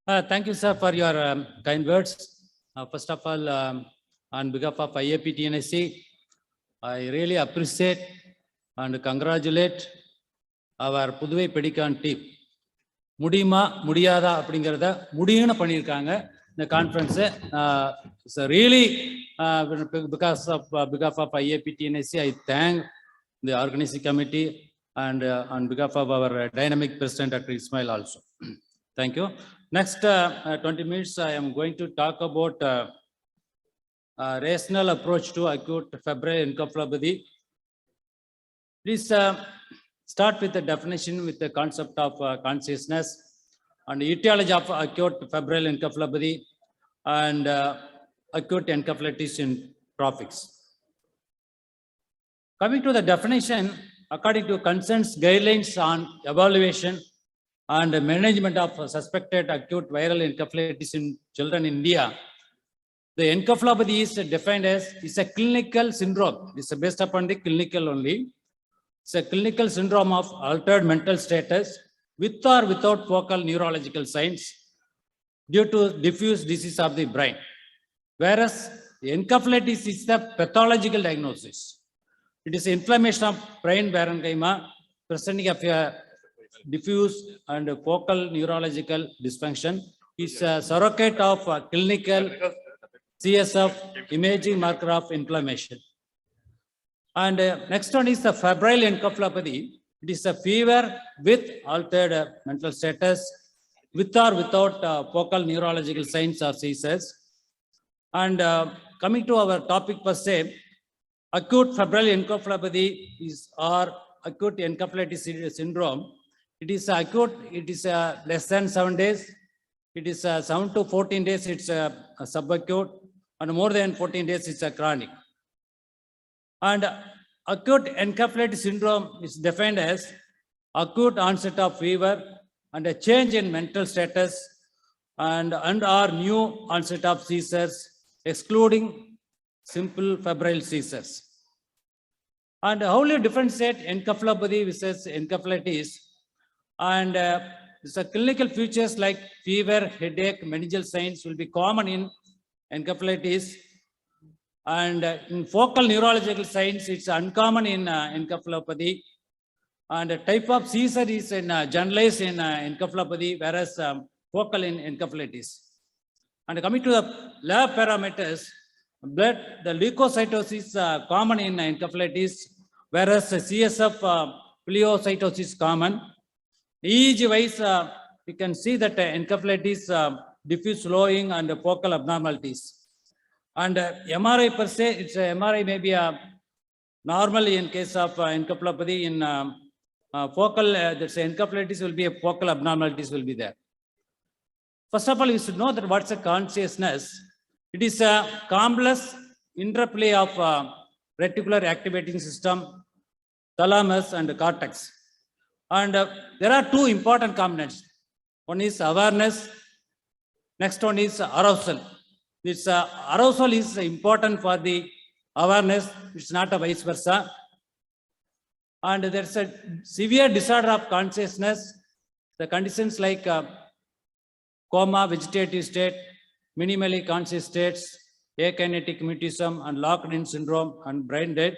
Thank you, sir, for your kind words. First of all, on behalf of IAP TNSC, I really appreciate and congratulate our Puduvai Pedican team. முடியுமா முடியாதா அப்படிங்கிறத முடியும்னு பண்ணியிருக்காங்க இந்த conference. Really because of behalf of IAP TNSC, I thank the organizing committee and on behalf of our dynamic president Dr. Ismail also. Thank you. Next 20 minutes I am going to talk about rational approach to acute febrile encephalopathy. Please start with the definition with the concept of consciousness and etiology of acute febrile encephalopathy and acute encephalitis in trophics. Coming to the definition, according to consensus guidelines on evaluation and management of suspected acute viral encephalitis in children in India, the encephalopathy is defined as a clinical syndrome. This is based upon the clinical only. It's a clinical syndrome of altered mental status with or without focal neurological signs due to diffuse disease of the brain. Whereas the encephalitis is the pathological diagnosis. It is inflammation of brain parenchyma presenting of a diffuse and focal neurological dysfunction. Is a surrogate of clinical CSF imaging marker of inflammation. And next one is the febrile encephalopathy. It is a fever with altered mental status with or without focal neurological signs or seizures. And coming to our topic per se, acute febrile encephalopathy is or acute encephalitis syndrome. It is acute, it is less than 7 days. It is 7 to 14 days, it's a subacute, and more than 14 days, it's a chronic. And acute encephalitis syndrome is defined as acute onset of fever and a change in mental status and or new onset of seizures, excluding simple febrile seizures. And how do you differentiate encephalopathy versus encephalitis? And the clinical features like fever, headache, meningeal signs will be common in encephalitis. And in focal neurological signs, it's uncommon in encephalopathy. And the type of seizure is in generalized in encephalopathy, whereas focal in encephalitis. And coming to the lab parameters, blood, the leukocytosis is common in encephalitis, whereas CSF pleocytosis is common. EEG wise, you can see that encephalitis diffuse slowing and focal abnormalities. And MRI per se, it's MRI may be normal in case of encephalopathy. In focal, that's encephalitis will be a focal abnormalities will be there. First of all, you should know that what's a consciousness. It is a complex interplay of reticular activating system, thalamus and cortex. And there are two important components. One is awareness. Next one is arousal. This arousal is important for the awareness. It's not a vice versa. And there's a severe disorder of consciousness. The conditions like coma, vegetative state, minimally conscious states, akinetic mutism, and locked-in syndrome, and brain dead.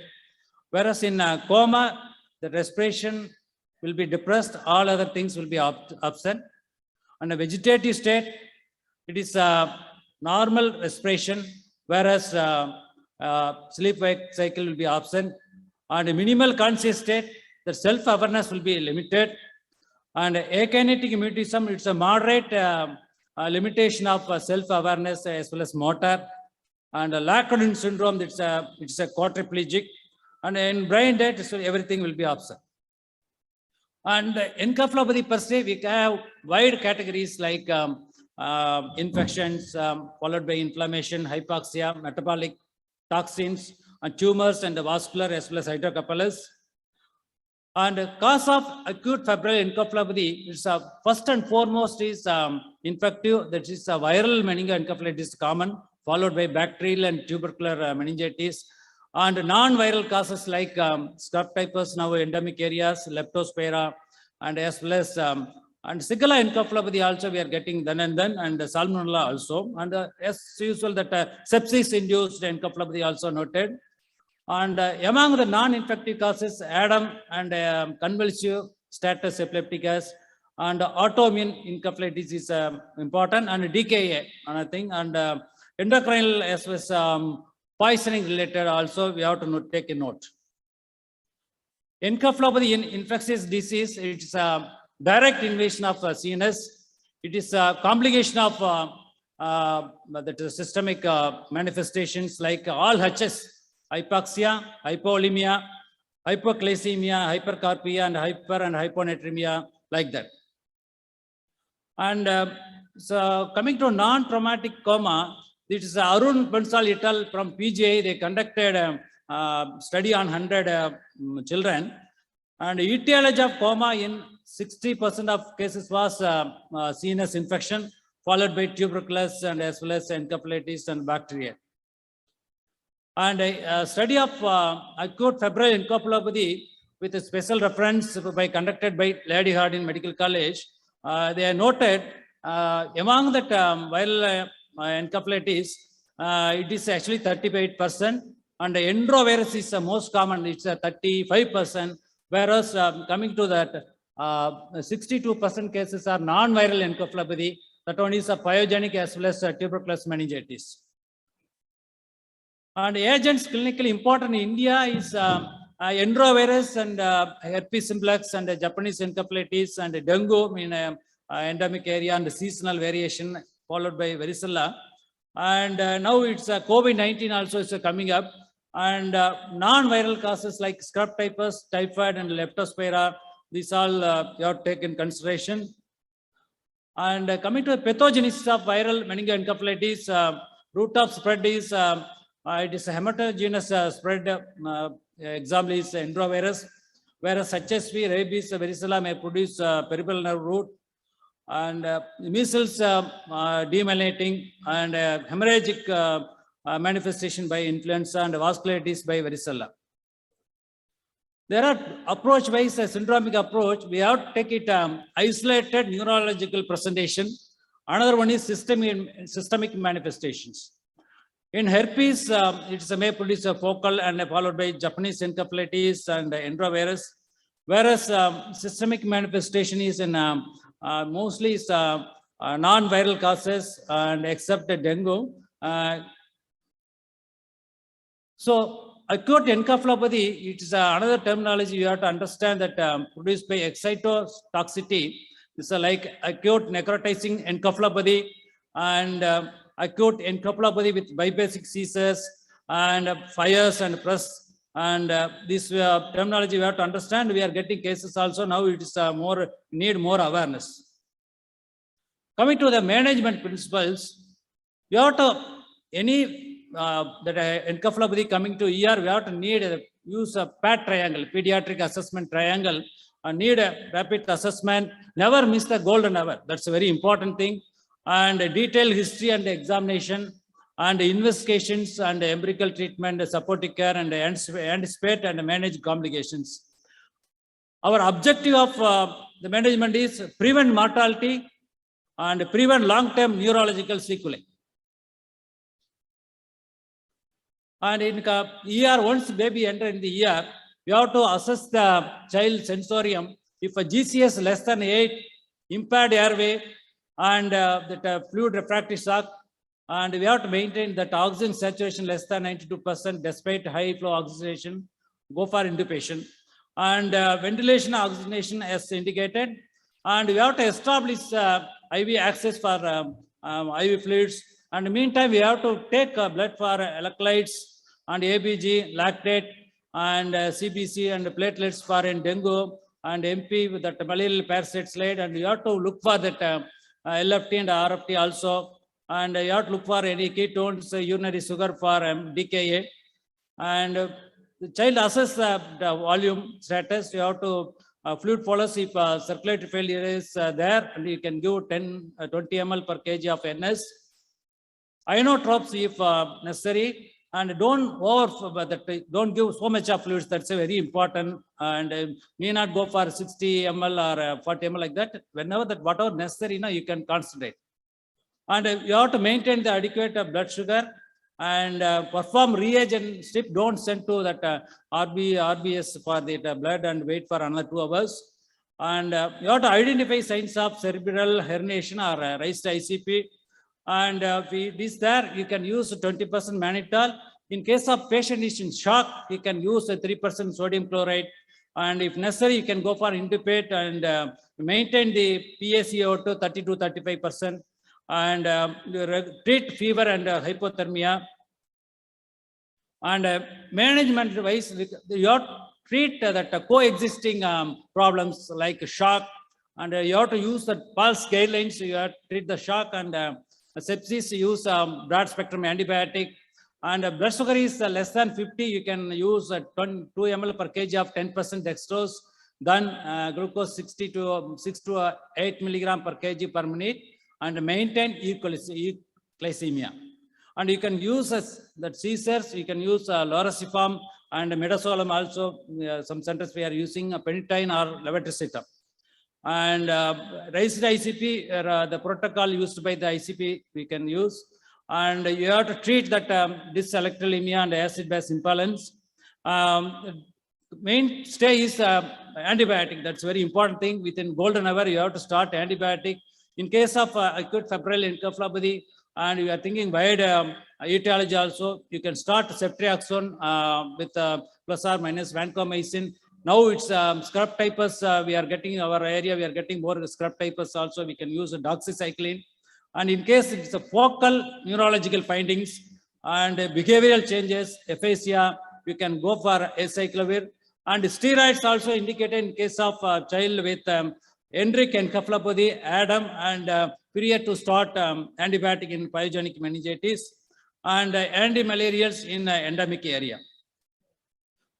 Whereas in coma, the respiration will be depressed, all other things will be absent. And a vegetative state, it is normal respiration, whereas sleep-wake cycle will be absent. And a minimal conscious state, the self-awareness will be limited. And akinetic mutism, it's a moderate limitation of self-awareness as well as motor. And locked-in syndrome, it's a quadriplegic. And in brain dead, so everything will be absent. And encephalopathy per se, we have wide categories like infections, followed by inflammation, hypoxia, metabolic toxins, and tumors, and vascular as well as hydrocephalus. And cause of acute febrile encephalopathy is first and foremost is infective, that is viral meningoencephalitis common, followed by bacterial and tubercular meningitis. And non-viral causes like staph typhus, now endemic areas, leptospira, and as well as And Shigella encephalopathy also we are getting then, and Salmonella also. And as usual, that sepsis-induced encephalopathy also noted. And among the non-infective causes, Adam and convulsive status epilepticus and autoimmune encephalitis is important, and DKA, another thing, and endocrine as well as poisoning related also we have to take a note. Encephalopathy in infectious disease, it's a direct invasion of CNS. It is a complication of that systemic manifestations like all H's, hypoxia, hypovolemia, hypoglycemia, hypercarpia, and hyponatremia, like that. And so coming to non-traumatic coma, this is Arun Bansal et al. From PGI. They conducted a study on 100 children, and etiology of coma in 60% of cases was CNS infection, followed by tuberculosis and as well as encephalitis and bacteria. And a study of acute febrile encephalopathy with a special reference by conducted by Lady Hardin Medical College, they noted among that viral encephalitis, it is actually 38%, and the enterovirus is the most common, it's 35%, whereas coming to that 62% cases are non-viral encephalopathy, that one is a pyogenic as well as tuberculosis meningitis. And agents clinically important in India is enterovirus and herpes simplex and Japanese encephalitis and dengue in endemic area and seasonal variation, followed by varicella. And now it's COVID-19 also is coming up, and non-viral causes like scrub typhus, typhoid, and leptospira, these all you have to take in consideration. And coming to the pathogenesis of viral meningoencephalitis, route of spread is it is a hematogenous spread. Example is enterovirus, whereas HSV, rabies, varicella may produce peripheral nerve root, and measles demyelinating, and hemorrhagic manifestation by influenza, and vasculitis by varicella. There are approach-wise a syndromic approach. We have to take it isolated neurological presentation. Another one is systemic manifestations. In herpes, it's may produce a focal and followed by Japanese encephalitis and enterovirus, whereas systemic manifestation is in mostly is non-viral causes and except dengue. So acute encephalopathy, it is another terminology you have to understand that produced by excitotoxicity. It's like acute necrotizing encephalopathy and acute encephalopathy with bipasic seizures and fires and press. And this terminology we have to understand. We are getting cases also now. It is need more awareness. Coming to the management principles, we have to that encephalopathy coming to ER, we have to use a PAT triangle, pediatric assessment triangle, and need a rapid assessment. Never miss the golden hour. That's a very important thing. And detailed history and examination, and investigations and empirical treatment, supportive care, and anticipate and manage complications. Our objective of the management is prevent mortality and prevent long-term neurological sequelae. And in ER, once baby enter in the ER, we have to assess the child sensorium. If a GCS less than 8, impaired airway, and that fluid refractory shock, and we have to maintain that oxygen saturation less than 92% despite high flow oxygenation, go for intubation, and ventilation oxygenation as indicated, and we have to establish IV access for IV fluids, and meantime we have to take blood for electrolytes and ABG, lactate, and CBC and platelets for in dengue, and MP with that malarial parasite slide, and you have to look for that LFT and RFT also, and you have to look for any ketones, urinary sugar for DKA, and the child assess the volume status. You have to fluid follows if circulatory failure is there, and you can give 20 ml per kg of NS. Ionotropes if necessary, and don't give so much of fluids. That's a very important, and may not go for 60 ml or 40 ml like that. Whenever that, whatever necessary, you can concentrate. And you have to maintain the adequate blood sugar and perform reagent strip. Don't send to that RBS for the blood and wait for another 2 hours. And you have to identify signs of cerebral herniation or raised ICP. And you can use 20% mannitol. In case of patient is in shock, you can use 3% sodium chloride. And if necessary, you can go for intubate and maintain the PaCO2 30 to 35%. And treat fever and hypothermia. And management wise, you have to treat that coexisting problems like shock, and you have to use the pulse guidelines. You have to treat the shock and sepsis, use broad spectrum antibiotic. And blood sugar is less than 50, you can use 2 ml per kg of 10% dextrose. Then glucose 6 to 8 milligram per kg per minute, and maintain glycemia. And you can use that Caesars, you can use lorazepam and midazolam also. Some centers we are using penitine or levetiracetam. And raised ICP, the protocol used by the ICP we can use. And you have to treat that dyselectrolemia and acid-base imbalance. Mainstay is antibiotic. That's a very important thing. Within golden hour, you have to start antibiotic. In case of acute febrile encephalopathy, and you are thinking wide etiology also, you can start ceftriaxone with plus or minus vancomycin. Now it's scrub types. We are getting our area. We are getting more scrub types also. We can use doxycycline. And in case it's a focal neurological findings and behavioral changes, aphasia, you can go for acyclovir. And steroids also indicated in case of child with Hendrick encephalopathy, ADAM, and period to start antibiotic in pyogenic meningitis, and anti-malarials in endemic area.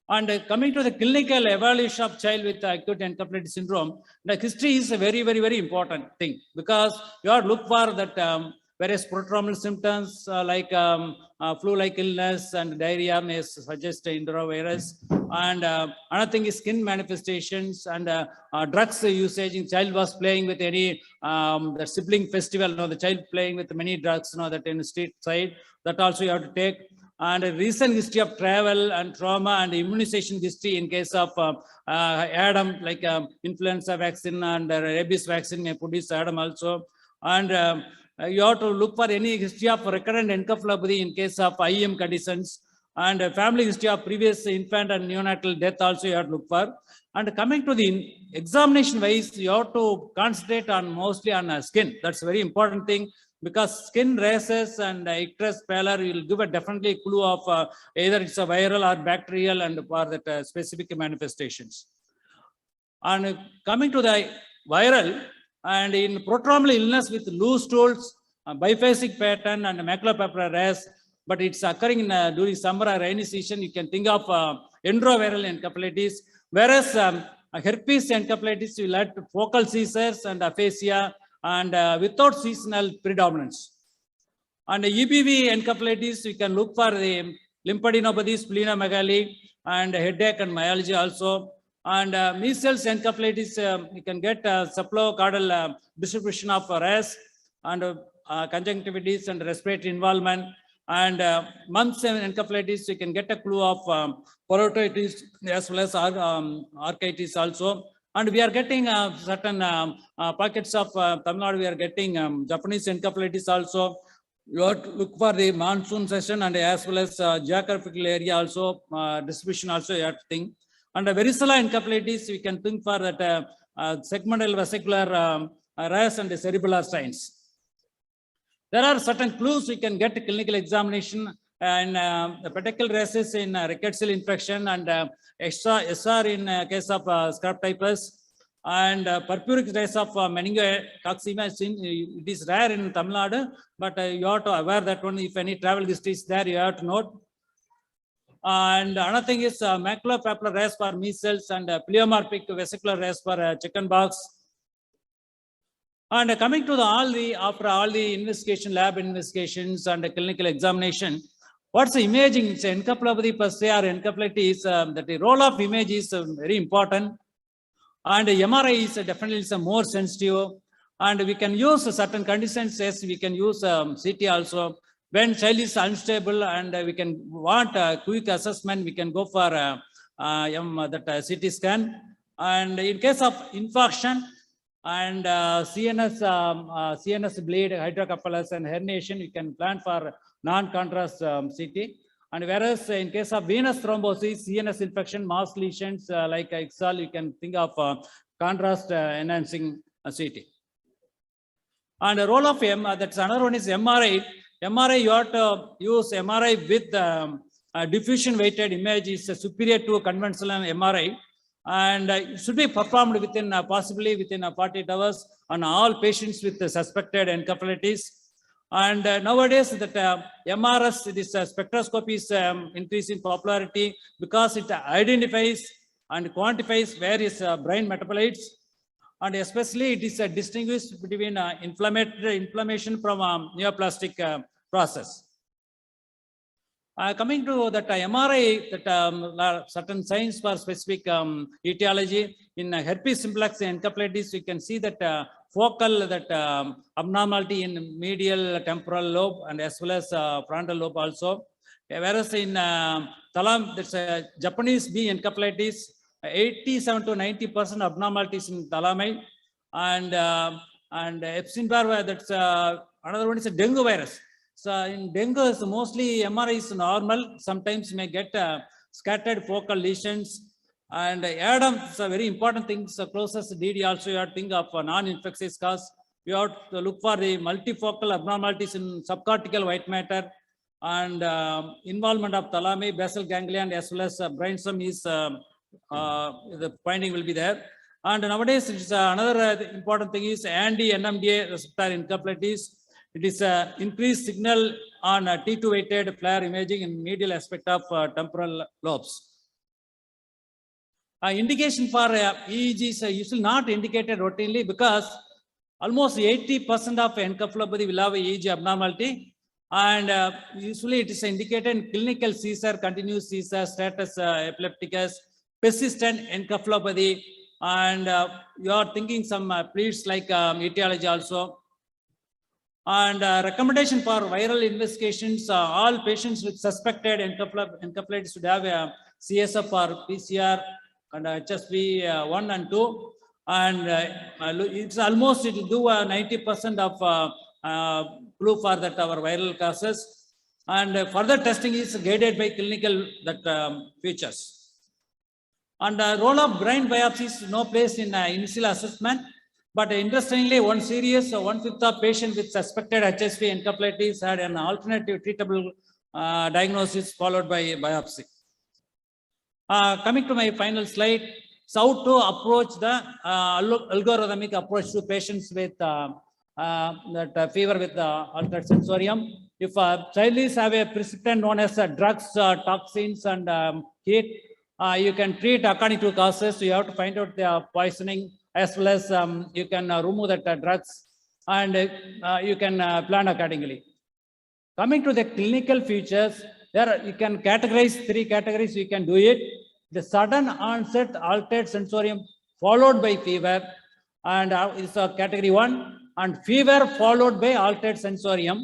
And coming to the clinical evaluation of child with acute encephalitis syndrome, the history is a very, very, very important thing, because you have to look for that various prodromal symptoms like flu-like illness and diarrhea may suggest enterovirus. And another thing is skin manifestations and drugs usage. In child was playing with any the sibling festival, the child playing with many drugs, that in the street side, that also you have to take. And a recent history of travel and trauma and immunization history in case of ADAM, like influenza vaccine and rabies vaccine may produce ADAM also. And you have to look for any history of recurrent encephalopathy in case of IEM conditions, and family history of previous infant and neonatal death also you have to look for. And coming to the examination wise, you have to concentrate on mostly on skin. That's a very important thing, because skin rashes and icterus pallor will give a definitely clue of either it's a viral or bacterial and for that specific manifestations. And coming to the viral, and in prodromal illness with loose stools, biphasic pattern and maculopapular rash, but it's occurring in during summer or rainy season, you can think of enteroviral encephalitis, whereas herpes encephalitis will add focal seizures and aphasia and without seasonal predominance. And EBV encephalitis, we can look for the lymphadenopathy, splenomegaly, and headache and myalgia also. And measles encephalitis, you can get cephalocaudal distribution of rash and conjunctivitis and respiratory involvement. And mumps encephalitis, you can get a clue of parotitis as well as architis also. And we are getting certain pockets of Tamil Nadu, we are getting Japanese encephalitis also. You have to look for the monsoon session and as well as geographical area also, distribution also you have to think. And varicella encephalitis, we can think for that segmental vesicular rash and cerebellar signs. There are certain clues we can get clinical examination, and the petechial rashes in rickettsial infection, and SR in case of scrub typhus, and purpuric rash of meningotoxemia. It is rare in Tamil Nadu, but you have to aware that one. If any travel history is there, you have to note. And another thing is maculopapular rash for measles and pleomorphic vesicular rash for chickenpox. And coming to after all the investigation, lab investigations and clinical examination, What's the imaging? It's encephalopathy per se or encephalopathy is that the role of image is very important, and MRI is definitely more sensitive, and we can use certain conditions. Yes, we can use CT also. When child is unstable and we can want a quick assessment, we can go for CT scan. And in case of infarction and CNS bleed, hydrocephalus and herniation, you can plan for non-contrast CT. And whereas in case of venous thrombosis, CNS infection, mass lesions like Ixal, you can think of contrast enhancing CT. And the role of that's another one is MRI. MRI, you have to use MRI with diffusion weighted image is superior to conventional MRI. And it should be performed within possibly within 48 hours on all patients with suspected encephalitis. And nowadays that MRS, this spectroscopy is increasing popularity because it identifies and quantifies various brain metabolites, and especially it is distinguished between inflammation from neoplastic process. Coming to that MRI, that certain signs for specific etiology in herpes simplex encephalitis, you can see that focal abnormality in medial temporal lobe and as well as frontal lobe also. Whereas in that's Japanese B encephalitis, 87 to 90% abnormalities in thalami, and Epstein-Barr, that's another one is a dengue virus. So in dengue, mostly MRI is normal. Sometimes you may get scattered focal lesions. And Adam is a very important thing. So closest DD also you have to think of non-infectious cause. You have to look for the multifocal abnormalities in subcortical white matter, and involvement of thalami, basal ganglion as well as brainstem is the finding will be there. And nowadays it's another important thing is anti-NMDA receptor encephalitis. It is increased signal on T2 weighted FLAIR imaging in medial aspect of temporal lobes. Indication for EEG is usually not indicated routinely because almost 80% of encephalopathy will have EEG abnormality, and usually it is indicated in clinical seizure, continuous seizure, status epilepticus, persistent encephalopathy, and you are thinking some pleats like etiology also. And recommendation for viral investigations, all patients with suspected encephalitis should have a CSF or PCR and HSV 1 and 2. And it's almost, it will do 90% of clue for that our viral causes. And further testing is guided by clinical features. And role of brain biopsies, no place in initial assessment. But interestingly, one series, 1/5 of patients with suspected HSV encephalitis had an alternative treatable diagnosis followed by biopsy. Coming to my final slide, so how to approach the algorithmic approach to patients with fever with altered sensorium. If a child is have a precipitant known as drugs, toxins, and heat, you can treat according to causes. So you have to find out the poisoning, as well as you can remove the drugs, and you can plan accordingly. Coming to the clinical features, there you can categorize 3 categories. You can do it: the sudden onset altered sensorium followed by fever, and it's category 1, and fever followed by altered sensorium.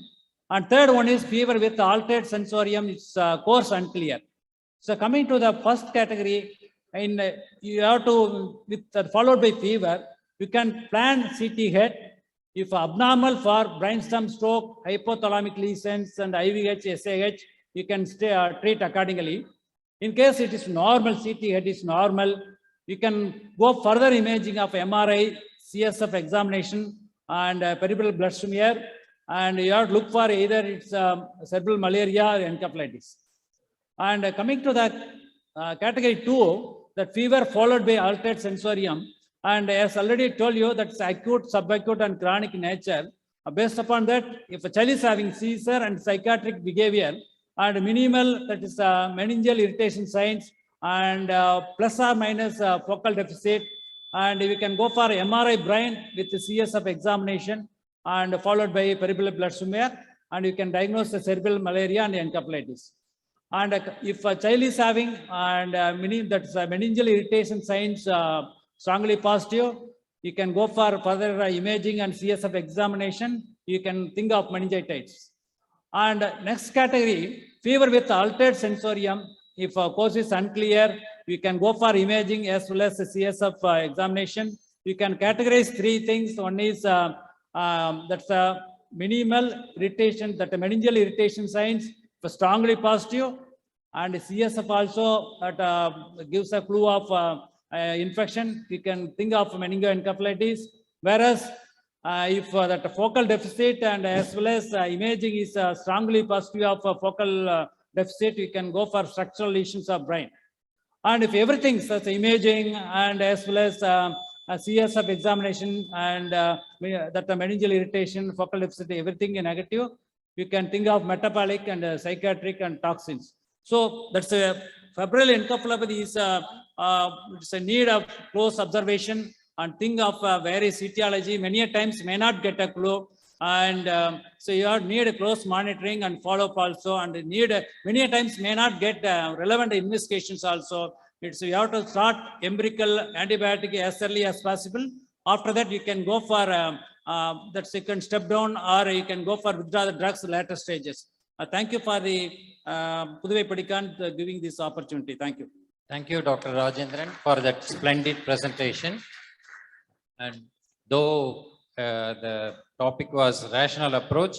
And third one is fever with altered sensorium, its course unclear. So coming to the first category, you have to, with followed by fever, you can plan CT head. If abnormal for brainstem stroke, hypothalamic lesions, and IVH, SAH, you can treat accordingly. In case it is normal, CT head is normal, you can go further imaging of MRI, CSF examination, and peripheral blood smear, and you have to look for either it's cerebral malaria or encephalitis. And coming to the category 2, that fever followed by altered sensorium, and as already told you, that's acute, subacute, and chronic nature. Based upon that, if a child is having seizure and psychiatric behavior and minimal, that is meningeal irritation signs, and plus or minus focal deficit, and we can go for MRI brain with the CSF examination and followed by peripheral blood smear, and you can diagnose the cerebral malaria and encephalitis. And if a child is having and that's meningeal irritation signs strongly positive, you can go for further imaging and CSF examination. You can think of meningitis. And next category, fever with altered sensorium. If a cause is unclear, you can go for imaging as well as the CSF examination. You can categorize three things. One is that's a minimal irritation, that meningeal irritation signs strongly positive, and CSF also that gives a clue of infection. You can think of meningoencephalitis. Whereas if that focal deficit and as well as imaging is strongly positive of focal deficit, you can go for structural lesions of brain. And if everything such imaging and as well as a CSF examination and that the meningeal irritation, focal deficit, everything is negative, you can think of metabolic and psychiatric and toxins. So that's a febrile encephalopathy is it's a need of close observation and think of various etiology. Many a times may not get a clue, and so you need a close monitoring and follow up also, and need many a times may not get relevant investigations also. It's you have to start empirical antibiotic as early as possible. After that, you can go for that second step down, or you can go for withdraw the drugs later stages. Thank you for the Puduvai Padikant giving this opportunity. Thank you. Thank you, Dr. Rajendran, for that splendid presentation. And though the topic was rational approach,